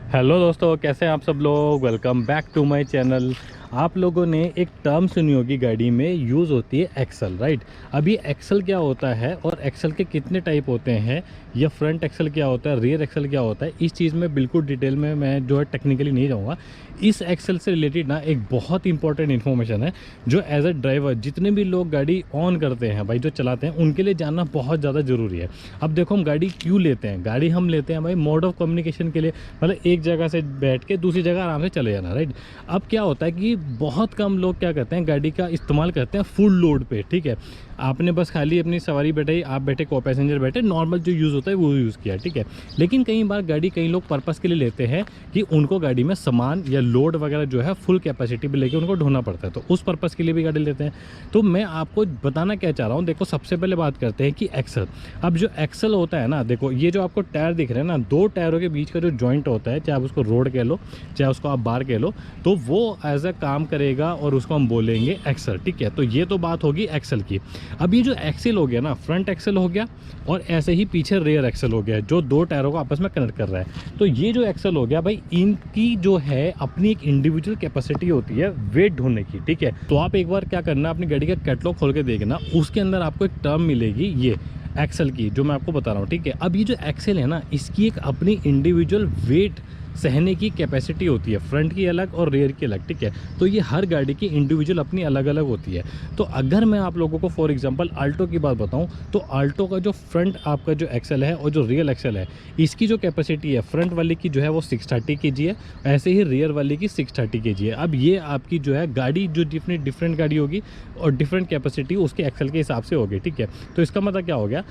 Hello दोस्तों, कैसे हैं आप सब लोग। Welcome back to my channel. आप लोगों ने एक टर्म सुनी होगी, गाड़ी में यूज़ होती है एक्सल, राइट। अभी एक्सल क्या होता है और एक्सल के कितने टाइप होते हैं, या फ्रंट एक्सल क्या होता है, रियर एक्सल क्या होता है, इस चीज़ में बिल्कुल डिटेल में मैं जो है टेक्निकली नहीं जाऊँगा। इस एक्सल से रिलेटेड ना एक बहुत इंपॉर्टेंट इन्फॉर्मेशन है जो एज अ ड्राइवर जितने भी लोग गाड़ी ऑन करते हैं भाई, जो चलाते हैं, उनके लिए जानना बहुत ज़्यादा ज़रूरी है। अब देखो, हम गाड़ी क्यों लेते हैं, गाड़ी हम लेते हैं भाई मोड ऑफ कम्युनिकेशन के लिए, मतलब एक जगह से बैठ के दूसरी जगह आराम से चले जाना, राइट। अब क्या होता है कि बहुत कम लोग क्या करते हैं, गाड़ी का इस्तेमाल करते हैं फुल लोड पे, ठीक है। आपने बस खाली अपनी सवारी बैठाई, आप बैठे, को पैसेंजर बैठे, नॉर्मल जो यूज़ होता है वो यूज़ किया, ठीक है। लेकिन कई बार गाड़ी कई लोग पर्पस के लिए लेते हैं कि उनको गाड़ी में सामान या लोड वगैरह जो है फुल कैपेसिटी पे लेके उनको ढोना पड़ता है, तो उस पर्पस के लिए भी गाड़ी लेते हैं। तो मैं आपको बताना क्या चाह रहा हूँ, देखो सबसे पहले बात करते हैं कि एक्सल। अब जो एक्सल होता है ना, देखो ये जो आपको टायर दिख रहे हैं ना, दो टायरों के बीच का जो जॉइंट होता है, चाहे आप उसको रोड कह लो चाहे उसको आप बार कह लो, तो वो एज अ काम करेगा और उसको हम बोलेंगे एक्सल, ठीक है। तो ये तो बात होगी एक्सल की। अब ये जो एक्सल हो गया ना, फ्रंट एक्सल हो गया और ऐसे ही पीछे रेयर एक्सल हो गया, जो दो टायरों को आपस में कनेक्ट कर रहा है। तो ये जो एक्सल हो गया भाई, इनकी जो है अपनी एक इंडिविजुअल कैपेसिटी होती है वेट ढोने की, ठीक है। तो आप एक बार क्या करना, अपनी गाड़ी का कैटलॉग खोल के देखना, उसके अंदर आपको एक टर्म मिलेगी ये एक्सल की, जो मैं आपको बता रहा हूँ, ठीक है। अब ये जो एक्सल है ना, इसकी एक अपनी इंडिविजुअल वेट सहने की कैपेसिटी होती है, फ्रंट की अलग और रेयर की अलग, ठीक है। तो ये हर गाड़ी की इंडिविजुअल अपनी अलग अलग होती है। तो अगर मैं आप लोगों को फॉर एग्जांपल आल्टो की बात बताऊं, तो आल्टो का जो फ्रंट आपका जो एक्सल है और जो रियर एक्सल है, इसकी जो कैपेसिटी है फ्रंट वाले की जो है वो 630 kg है, ऐसे ही रियर वाले की 630 kg है। अब ये आपकी जो है गाड़ी जो डिफरेंट गाड़ी होगी और डिफरेंट कैपेसिटी उसके एक्सल के हिसाब से होगी, ठीक है। तो इसका मतलब क्या हो गया,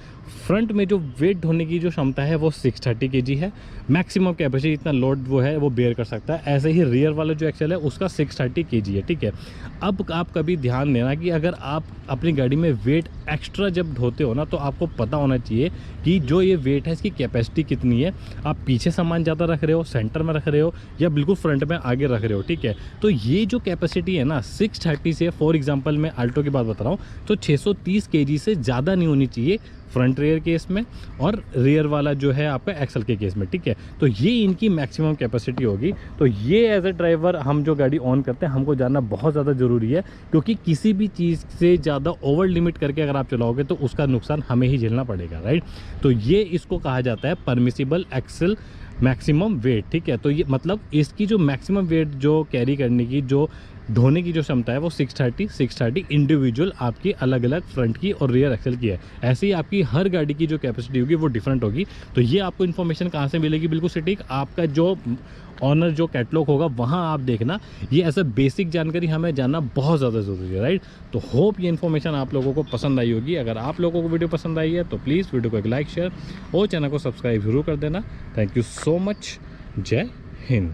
फ्रंट में जो वेट ढोने की जो क्षमता है वो 630 kg है, मैक्सिमम कैपेसिटी इतना लोड वो है वो बेयर कर सकता है। ऐसे ही रियर वाला जो एक्सल है उसका 630 kg है, ठीक है। अब आप कभी ध्यान देना कि अगर आप अपनी गाड़ी में वेट एक्स्ट्रा जब ढोते हो ना, तो आपको पता होना चाहिए कि जो ये वेट है इसकी कैपेसिटी कितनी है। आप पीछे सामान ज़्यादा रख रहे हो, सेंटर में रख रहे हो, या बिल्कुल फ्रंट में आगे रख रहे हो, ठीक है। तो ये जो कैपेसिटी है ना 630 से, फॉर एग्जांपल मैं आल्टो की बात बता रहा हूँ, तो 630 kg से ज़्यादा नहीं होनी चाहिए फ्रंट रेयर केस में, और रियर वाला जो है आपका एक्सल के केस में, ठीक है। तो ये इनकी मैक्सिमम कैपेसिटी होगी। तो ये एज अ ड्राइवर हम जो गाड़ी ऑन करते हैं, हमको जानना बहुत ज़्यादा ज़रूरी है, क्योंकि किसी भी चीज़ से ज़्यादा ओवर लिमिट करके अगर आप चलाओगे तो उसका नुकसान हमें ही झेलना पड़ेगा, राइट। तो ये इसको कहा जाता है परमिसिबल एक्सल मैक्सिमम वेट, ठीक है। तो ये मतलब इसकी जो मैक्सिमम वेट जो कैरी करने की, जो ढोने की जो क्षमता है वो 630 इंडिविजुअल आपकी अलग अलग फ्रंट की और रियर एक्सल की है। ऐसे ही आपकी हर गाड़ी की जो कैपेसिटी होगी वो डिफरेंट होगी। तो ये आपको इन्फॉर्मेशन कहाँ से मिलेगी, बिल्कुल सटीक आपका जो ऑनर जो कैटलॉग होगा वहाँ आप देखना। ये ऐसा बेसिक जानकारी हमें जानना बहुत ज़्यादा ज़रूरी है, राइट। तो होप ये इन्फॉर्मेशन आप लोगों को पसंद आई होगी। अगर आप लोगों को वीडियो पसंद आई है तो प्लीज़ वीडियो को एक लाइक, शेयर और चैनल को सब्सक्राइब जरूर कर देना। Thank you so much. जय हिंद।